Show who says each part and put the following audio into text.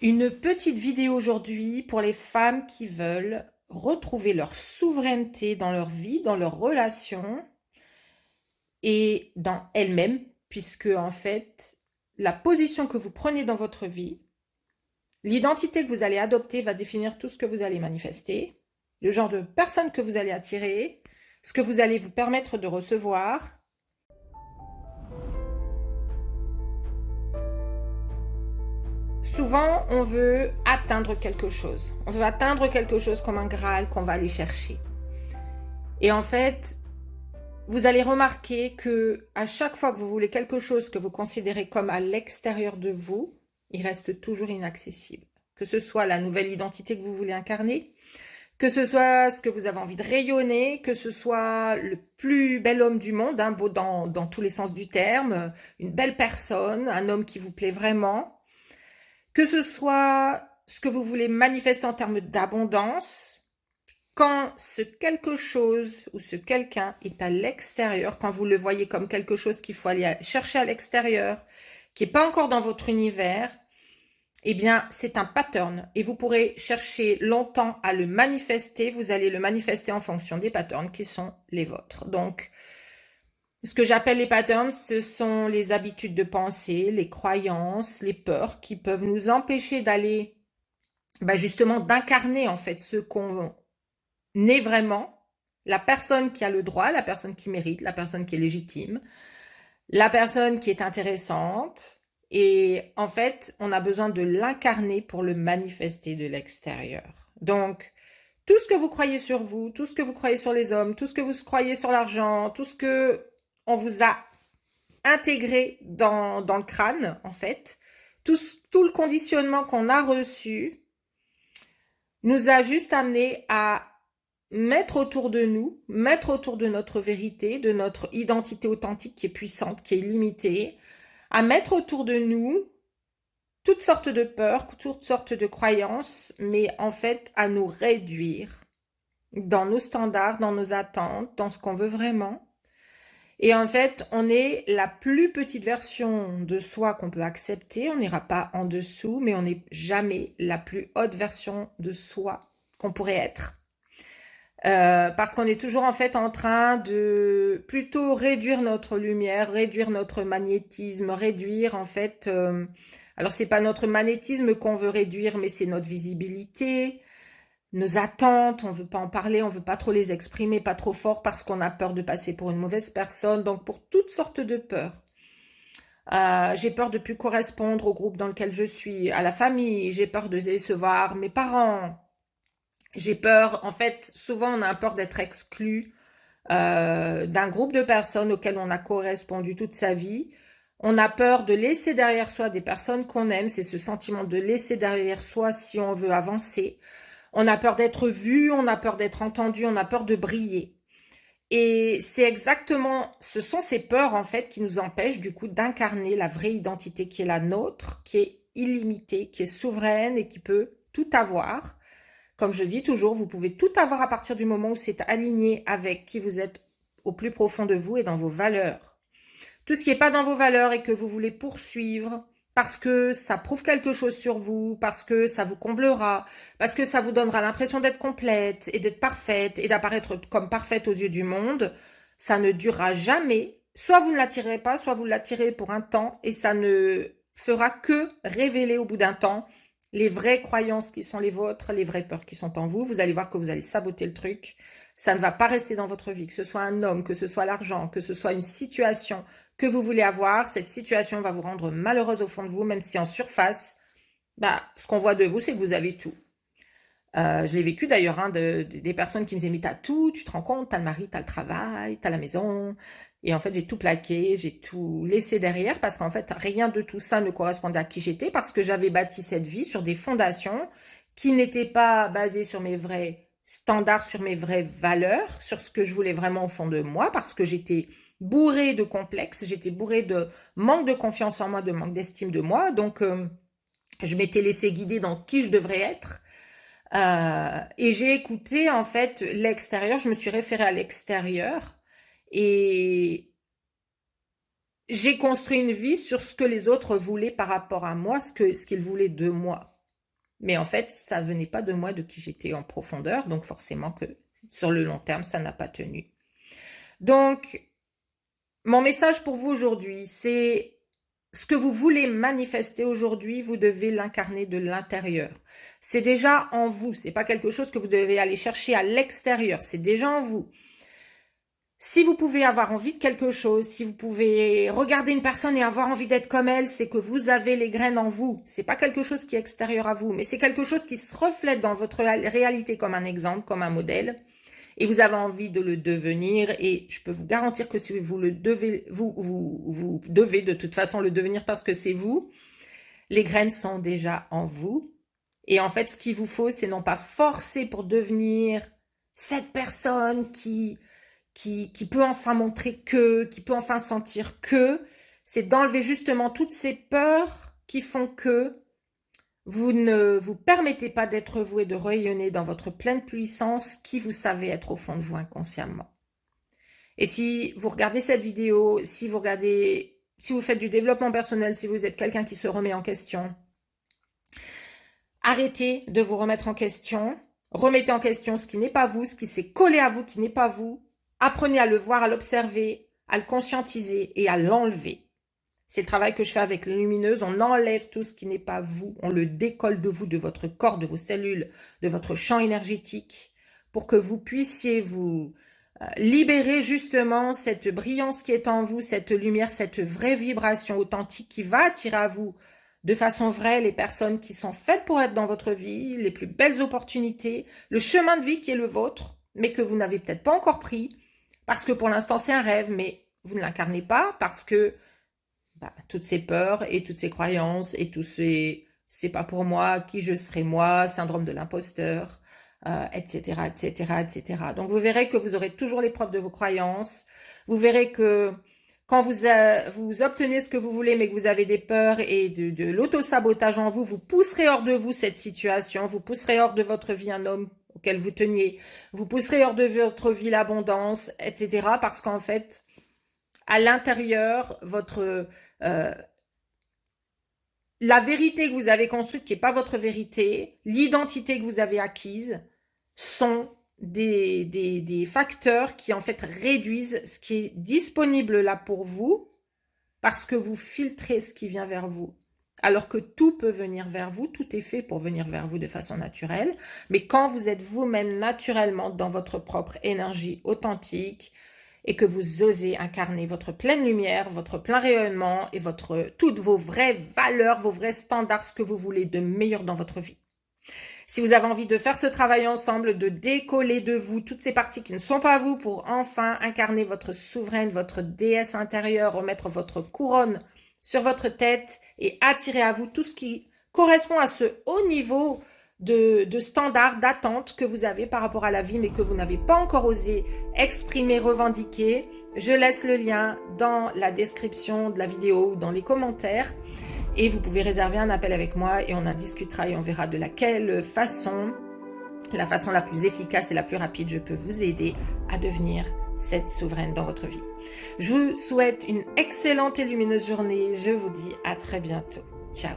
Speaker 1: Une petite vidéo aujourd'hui pour les femmes qui veulent retrouver leur souveraineté dans leur vie, dans leurs relations et dans elles-mêmes, puisque en fait, la position que vous prenez dans votre vie, l'identité que vous allez adopter va définir tout ce que vous allez manifester, le genre de personne que vous allez attirer, ce que vous allez vous permettre de recevoir. Souvent, on veut atteindre quelque chose. On veut atteindre quelque chose comme un Graal qu'on va aller chercher. Et en fait, vous allez remarquer que à chaque fois que vous voulez quelque chose que vous considérez comme à l'extérieur de vous, il reste toujours inaccessible. Que ce soit la nouvelle identité que vous voulez incarner, que ce soit ce que vous avez envie de rayonner, que ce soit le plus bel homme du monde, beau dans tous les sens du terme, une belle personne, un homme qui vous plaît vraiment, que ce soit ce que vous voulez manifester en termes d'abondance. Quand ce quelque chose ou ce quelqu'un est à l'extérieur, quand vous le voyez comme quelque chose qu'il faut aller chercher à l'extérieur, qui n'est pas encore dans votre univers, eh bien, c'est un pattern. Et vous pourrez chercher longtemps à le manifester. Vous allez le manifester en fonction des patterns qui sont les vôtres. Donc, ce que j'appelle les patterns, ce sont les habitudes de pensée, les croyances, les peurs qui peuvent nous empêcher d'aller, justement, d'incarner en fait ce qu'on n'est vraiment, la personne qui a le droit, la personne qui mérite, la personne qui est légitime, la personne qui est intéressante. Et en fait, on a besoin de l'incarner pour le manifester de l'extérieur. Donc, tout ce que vous croyez sur vous, tout ce que vous croyez sur les hommes, tout ce que vous croyez sur l'argent, tout ce que on vous a intégré dans le crâne, en fait, tout le conditionnement qu'on a reçu nous a juste amené à mettre autour de nous, mettre autour de notre vérité, de notre identité authentique qui est puissante, qui est illimitée, à mettre autour de nous toutes sortes de peurs, toutes sortes de croyances, mais en fait à nous réduire dans nos standards, dans nos attentes, dans ce qu'on veut vraiment. Et en fait, on est la plus petite version de soi qu'on peut accepter. On n'ira pas en dessous, mais on n'est jamais la plus haute version de soi qu'on pourrait être. Parce qu'on est toujours en fait en train de plutôt réduire notre lumière, réduire notre magnétisme, réduire en fait... alors c'est pas notre magnétisme qu'on veut réduire, mais c'est notre visibilité, nos attentes, on veut pas en parler, on veut pas trop les exprimer, pas trop fort parce qu'on a peur de passer pour une mauvaise personne, donc pour toutes sortes de peurs. J'ai peur de plus correspondre au groupe dans lequel je suis, à la famille, j'ai peur de décevoir mes parents. J'ai peur, en fait, souvent on a peur d'être exclu d'un groupe de personnes auxquelles on a correspondu toute sa vie. On a peur de laisser derrière soi des personnes qu'on aime, c'est ce sentiment de laisser derrière soi si on veut avancer. On a peur d'être vu, on a peur d'être entendu, on a peur de briller. Et c'est exactement, ce sont ces peurs en fait qui nous empêchent du coup d'incarner la vraie identité qui est la nôtre, qui est illimitée, qui est souveraine et qui peut tout avoir. Comme je dis toujours, vous pouvez tout avoir à partir du moment où c'est aligné avec qui vous êtes au plus profond de vous et dans vos valeurs. Tout ce qui n'est pas dans vos valeurs et que vous voulez poursuivre parce que ça prouve quelque chose sur vous, parce que ça vous comblera, parce que ça vous donnera l'impression d'être complète et d'être parfaite et d'apparaître comme parfaite aux yeux du monde, ça ne durera jamais. Soit vous ne l'attirez pas, soit vous l'attirez pour un temps et ça ne fera que révéler au bout d'un temps les vraies croyances qui sont les vôtres, les vraies peurs qui sont en vous. Vous allez voir que vous allez saboter le truc. Ça ne va pas rester dans votre vie, que ce soit un homme, que ce soit l'argent, que ce soit une situation que vous voulez avoir. Cette situation va vous rendre malheureuse au fond de vous, même si en surface, ce qu'on voit de vous, c'est que vous avez tout. Je l'ai vécu d'ailleurs, des personnes qui me disaient « mais t'as tout, tu te rends compte, t'as le mari, t'as le travail, t'as la maison ». Et en fait, j'ai tout plaqué, j'ai tout laissé derrière parce qu'en fait, rien de tout ça ne correspondait à qui j'étais parce que j'avais bâti cette vie sur des fondations qui n'étaient pas basées sur mes vrais standards, sur mes vraies valeurs, sur ce que je voulais vraiment au fond de moi parce que j'étais bourrée de complexes, j'étais bourrée de manque de confiance en moi, de manque d'estime de moi. Donc, je m'étais laissée guider dans qui je devrais être. Et j'ai écouté en fait l'extérieur, je me suis référée à l'extérieur et j'ai construit une vie sur ce que les autres voulaient par rapport à moi, ce qu'ils voulaient de moi. Mais en fait, ça venait pas de moi, de qui j'étais en profondeur. Donc forcément que sur le long terme, ça n'a pas tenu. Donc, mon message pour vous aujourd'hui, c'est ce que vous voulez manifester aujourd'hui, vous devez l'incarner de l'intérieur. C'est déjà en vous. C'est pas quelque chose que vous devez aller chercher à l'extérieur. C'est déjà en vous. Si vous pouvez avoir envie de quelque chose, si vous pouvez regarder une personne et avoir envie d'être comme elle, c'est que vous avez les graines en vous. C'est pas quelque chose qui est extérieur à vous, mais c'est quelque chose qui se reflète dans votre réalité comme un exemple, comme un modèle. Et vous avez envie de le devenir. Et je peux vous garantir que si vous le devez, vous devez de toute façon le devenir parce que c'est vous. Les graines sont déjà en vous. Et en fait, ce qu'il vous faut, c'est non pas forcer pour devenir cette personne qui peut enfin montrer que, qui peut enfin sentir que, c'est d'enlever justement toutes ces peurs qui font que vous ne vous permettez pas d'être vous et de rayonner dans votre pleine puissance qui vous savez être au fond de vous inconsciemment. Et si vous regardez cette vidéo, si vous faites du développement personnel, si vous êtes quelqu'un qui se remet en question, arrêtez de vous remettre en question, remettez en question ce qui n'est pas vous, ce qui s'est collé à vous qui n'est pas vous. Apprenez à le voir, à l'observer, à le conscientiser et à l'enlever. C'est le travail que je fais avec les lumineuses. On enlève tout ce qui n'est pas vous. On le décolle de vous, de votre corps, de vos cellules, de votre champ énergétique pour que vous puissiez vous libérer justement cette brillance qui est en vous, cette lumière, cette vraie vibration authentique qui va attirer à vous de façon vraie les personnes qui sont faites pour être dans votre vie, les plus belles opportunités, le chemin de vie qui est le vôtre, mais que vous n'avez peut-être pas encore pris. Parce que pour l'instant, c'est un rêve, mais vous ne l'incarnez pas parce que toutes ces peurs et toutes ces croyances et tous ces « c'est pas pour moi, qui je serai moi », syndrome de l'imposteur, etc., etc., etc. Donc, vous verrez que vous aurez toujours l'épreuve de vos croyances. Vous verrez que quand vous obtenez ce que vous voulez, mais que vous avez des peurs et de l'auto-sabotage en vous, vous pousserez hors de vous cette situation, vous pousserez hors de votre vie un homme auquel vous teniez, vous pousserez hors de votre vie l'abondance, etc. Parce qu'en fait, à l'intérieur, la vérité que vous avez construite, qui n'est pas votre vérité, l'identité que vous avez acquise, sont des facteurs qui en fait réduisent ce qui est disponible là pour vous, parce que vous filtrez ce qui vient vers vous. Alors que tout peut venir vers vous, tout est fait pour venir vers vous de façon naturelle. Mais quand vous êtes vous-même naturellement dans votre propre énergie authentique et que vous osez incarner votre pleine lumière, votre plein rayonnement et toutes vos vraies valeurs, vos vrais standards, ce que vous voulez de meilleur dans votre vie. Si vous avez envie de faire ce travail ensemble, de décoller de vous toutes ces parties qui ne sont pas vous pour enfin incarner votre souveraine, votre déesse intérieure, remettre votre couronne sur votre tête et attirer à vous tout ce qui correspond à ce haut niveau de standard, d'attente que vous avez par rapport à la vie, mais que vous n'avez pas encore osé exprimer, revendiquer. Je laisse le lien dans la description de la vidéo ou dans les commentaires. Et vous pouvez réserver un appel avec moi et on en discutera et on verra de laquelle façon, la façon la plus efficace et la plus rapide, je peux vous aider à devenir cette souveraine dans votre vie. Je vous souhaite une excellente et lumineuse journée. Je vous dis à très bientôt. Ciao.